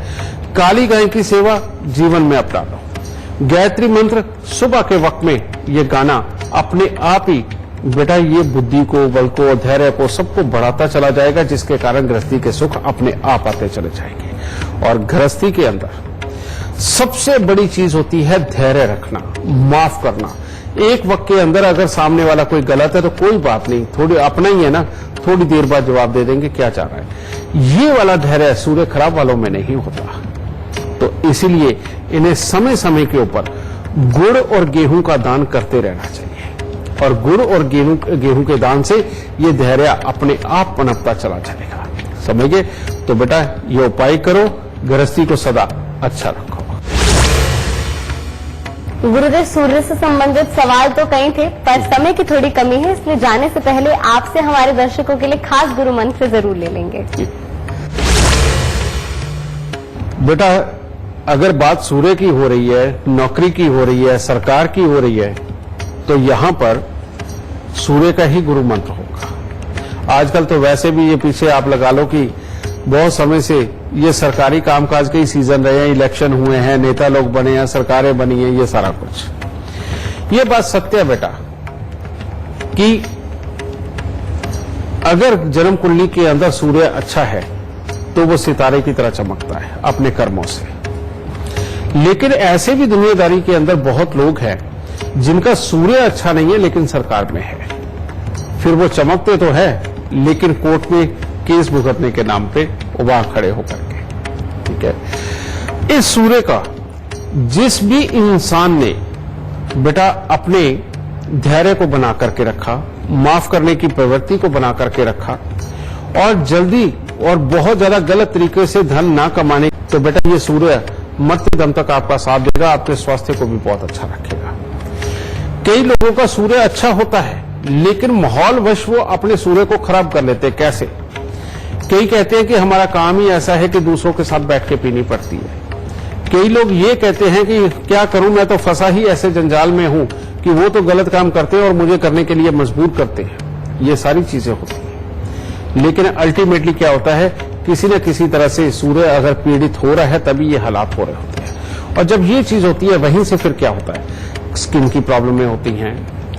काली गाय की सेवा जीवन में अपना लो। गायत्री मंत्र सुबह के वक्त में ये गाना अपने आप ही बेटा ये बुद्धि को, बल को, धैर्य को, सबको बढ़ाता चला जाएगा, जिसके कारण गृहस्थी के सुख अपने आप आते चले जाएंगे। और गृहस्थी के अंदर सबसे बड़ी चीज होती है धैर्य रखना, माफ करना। एक वक्त के अंदर अगर सामने वाला कोई गलत है तो कोई बात नहीं, थोड़ी अपना ही है ना, थोड़ी देर बाद जवाब दे देंगे क्या चाह रहा है। ये वाला धैर्य सूर्य खराब वालों में नहीं होता। तो इसीलिए इन्हें समय समय के ऊपर गुड़ और गेहूं का दान करते रहना चाहिए। और गुड़ और गेहूं के दान से ये धैर्य अपने आप पनपता चला जाएगा, समझिए। तो बेटा ये उपाय करो, गृहस्थी को सदा अच्छा रखो। गुरुदेव, सूर्य से संबंधित सवाल तो कई थे, पर समय की थोड़ी कमी है, इसलिए जाने से पहले आपसे हमारे दर्शकों के लिए खास गुरु मंत्र जरूर ले लेंगे। बेटा अगर बात सूर्य की हो रही है, नौकरी की हो रही है, सरकार की हो रही है, तो यहां पर सूर्य का ही गुरु मंत्र होगा। आजकल तो वैसे भी ये पीछे आप लगा लो कि बहुत समय से ये सरकारी कामकाज के ही सीजन रहे हैं, इलेक्शन हुए हैं, नेता लोग बने हैं, सरकारें बनी हैं, ये सारा कुछ। ये बात सत्य है बेटा कि अगर जन्म कुंडली के अंदर सूर्य अच्छा है तो वो सितारे की तरह चमकता है अपने कर्मों से। लेकिन ऐसे भी दुनियादारी के अंदर बहुत लोग हैं जिनका सूर्य अच्छा नहीं है लेकिन सरकार में है, फिर वो चमकते तो है लेकिन कोर्ट में केस भुगतने के नाम पे वहां खड़े होकर के, ठीक है। इस सूर्य का जिस भी इंसान ने बेटा अपने धैर्य को बना करके रखा, माफ करने की प्रवृत्ति को बना करके रखा, और जल्दी और बहुत ज्यादा गलत तरीके से धन ना कमाने, तो बेटा ये सूर्य मरते दम तक आपका साथ देगा, आपके स्वास्थ्य को भी बहुत अच्छा रखेगा। कई लोगों का सूर्य अच्छा होता है लेकिन माहौल वश वो अपने सूर्य को खराब कर लेते हैं। कैसे? कई कहते हैं कि हमारा काम ही ऐसा है कि दूसरों के साथ बैठ के पीनी पड़ती है। कई लोग ये कहते हैं कि क्या करूं, मैं तो फंसा ही ऐसे जंजाल में हूं कि वो तो गलत काम करते हैं और मुझे करने के लिए मजबूर करते हैं। ये सारी चीजें होती हैं, लेकिन अल्टीमेटली क्या होता है, किसी न किसी तरह से सूर्य अगर पीड़ित हो रहा है तभी ये हालात हो रहे होते हैं। और जब ये चीज होती है वहीं से फिर क्या होता है, स्किन की प्रॉब्लमें होती हैं,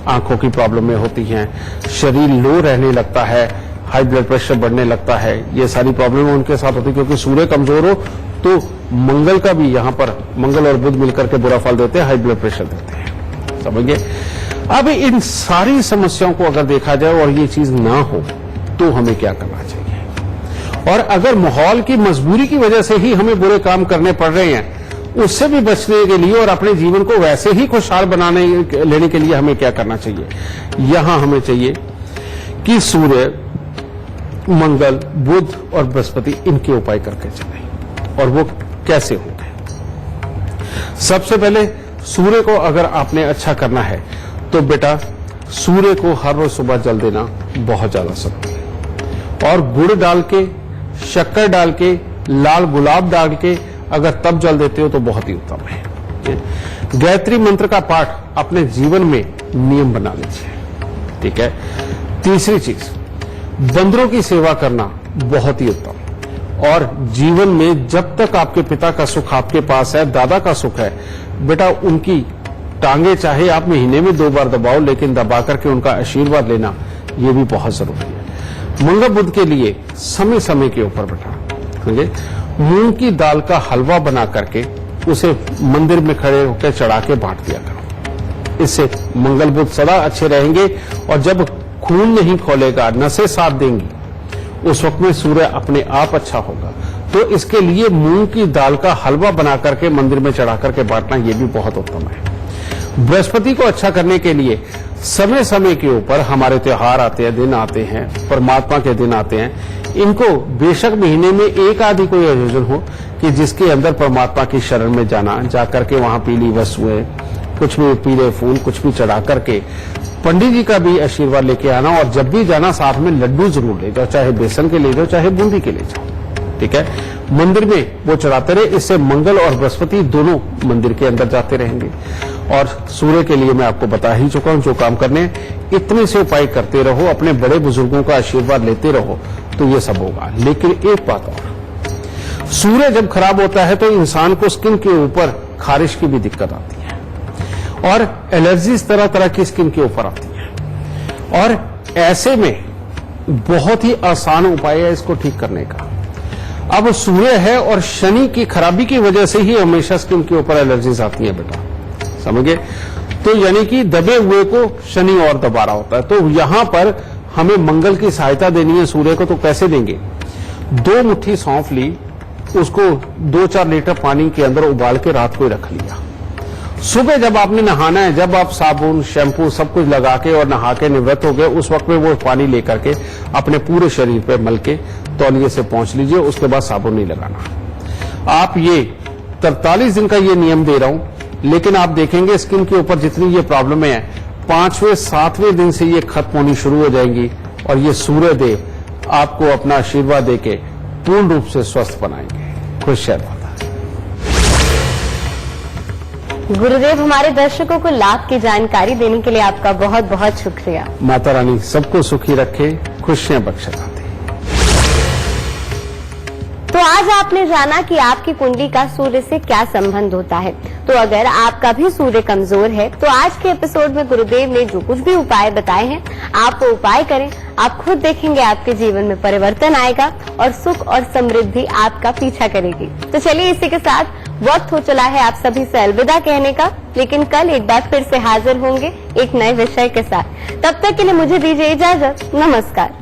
आंखों की प्रॉब्लमें होती हैं, शरीर लो रहने लगता है, हाई ब्लड प्रेशर बढ़ने लगता है। ये सारी प्रॉब्लम उनके साथ होती है क्योंकि सूर्य कमजोर हो तो मंगल का भी यहां पर, मंगल और बुध मिलकर के बुरा फल देते हैं, हाई ब्लड प्रेशर देते हैं, समझिए। अब इन सारी समस्याओं को अगर देखा जाए और ये चीज ना हो तो हमें क्या करना चाहिए। और अगर माहौल की मजबूरी की वजह से ही हमें बुरे काम करने पड़ रहे हैं, उससे भी बचने के लिए और अपने जीवन को वैसे ही खुशहाल बनाने लेने के लिए हमें क्या करना चाहिए। यहां हमें चाहिए कि सूर्य, मंगल, बुध और बृहस्पति इनके उपाय करके चलें। और वो कैसे होंगे? सबसे पहले सूर्य को अगर आपने अच्छा करना है तो बेटा सूर्य को हर रोज सुबह जल देना बहुत ज्यादा जरूरी है। और गुड़ डाल के, शक्कर डाल के, लाल गुलाब डाल के अगर तब जल देते हो तो बहुत ही उत्तम है। गायत्री मंत्र का पाठ अपने जीवन में नियम बना लीजिए, ठीक है। तीसरी चीज, बंदरों की सेवा करना बहुत ही उत्तम। और जीवन में जब तक आपके पिता का सुख आपके पास है, दादा का सुख है, बेटा उनकी टांगे चाहे आप महीने में 2 बार दबाओ, लेकिन दबा करके उनका आशीर्वाद लेना ये भी बहुत जरूरी है। मंगल बुध के लिए समय समय के ऊपर बेटा समझे, मूंग की दाल का हलवा बना करके उसे मंदिर में खड़े होकर चढ़ा के बांट दिया करो। इससे मंगल बुध सदा अच्छे रहेंगे। और जब खून नहीं खोलेगा, नसें साथ देंगी, उस वक्त में सूर्य अपने आप अच्छा होगा। तो इसके लिए मूंग की दाल का हलवा बना करके मंदिर में चढ़ा करके बांटना ये भी बहुत उत्तम है। बृहस्पति को अच्छा करने के लिए समय समय के ऊपर हमारे त्योहार आते हैं, दिन आते हैं, परमात्मा के दिन आते हैं, इनको बेशक महीने में एक आदि कोई आयोजन हो कि जिसके अंदर परमात्मा की शरण में जाना, जाकर के वहां पीली वस्तुएं, कुछ भी पीले फूल, कुछ भी चढ़ा करके पंडित जी का भी आशीर्वाद लेके आना, और जब भी जाना साथ में लड्डू जरूर ले जाओ, चाहे बेसन के ले जाओ चाहे बूंदी के ले जाओ, ठीक है। मंदिर में वो चढ़ाते रहे, इससे मंगल और बृहस्पति दोनों मंदिर के अंदर जाते रहेंगे। और सूर्य के लिए मैं आपको बता ही चुका हूं जो काम करने, इतने से उपाय करते रहो, अपने बड़े बुजुर्गों का आशीर्वाद लेते रहो, तो ये सब होगा। लेकिन एक बात और, सूर्य जब खराब होता है तो इंसान को स्किन के ऊपर खारिश की भी दिक्कत आती है, और एलर्जी तरह तरह की स्किन के ऊपर आती है। और ऐसे में बहुत ही आसान उपाय है इसको ठीक करने का। अब सूर्य है और शनि की खराबी की वजह से ही हमेशा स्किन के ऊपर एलर्जीज आती है बेटा, समझे। तो यानी कि दबे हुए को शनि और दबा रहा होता है। तो यहां पर हमें मंगल की सहायता देनी है सूर्य को, तो कैसे देंगे? 2 मुट्ठी सौंफ ली, उसको 2-4 लीटर पानी के अंदर उबाल के रात को ही रख लिया। सुबह जब आपने नहाना है, जब आप साबुन शैम्पू सब कुछ लगा के और नहा के निवृत्त हो गए, उस वक्त में वो पानी लेकर के अपने पूरे शरीर पे मल के तौलिए से पोंछ लीजिए। उसके बाद साबुन नहीं लगाना। आप ये 43 दिन का ये नियम दे रहा हूं, लेकिन आप देखेंगे स्किन के ऊपर जितनी ये प्रॉब्लम है 5वें-7वें दिन से ये खत्म होनी शुरू हो जाएंगी, और ये सूर्य देव आपको अपना आशीर्वाद देके पूर्ण रूप से स्वस्थ बनाएंगे। खुश रहना। गुरुदेव, हमारे दर्शकों को लाभ की जानकारी देने के लिए आपका बहुत बहुत शुक्रिया। माता रानी सबको सुखी रखे, खुशियां बख्शे। तो आज आपने जाना कि आपकी कुंडली का सूर्य से क्या संबंध होता है। तो अगर आपका भी सूर्य कमजोर है तो आज के एपिसोड में गुरुदेव ने जो कुछ भी उपाय बताए हैं आप वो उपाय करें। आप खुद देखेंगे आपके जीवन में परिवर्तन आएगा और सुख और समृद्धि आपका पीछा करेगी। तो चलिए, इसी के साथ वक्त हो चला है आप सभी से अलविदा कहने का, लेकिन कल एक बार फिर से हाजिर होंगे एक नए विषय के साथ। तब तक के लिए मुझे दीजिए इजाजत। नमस्कार।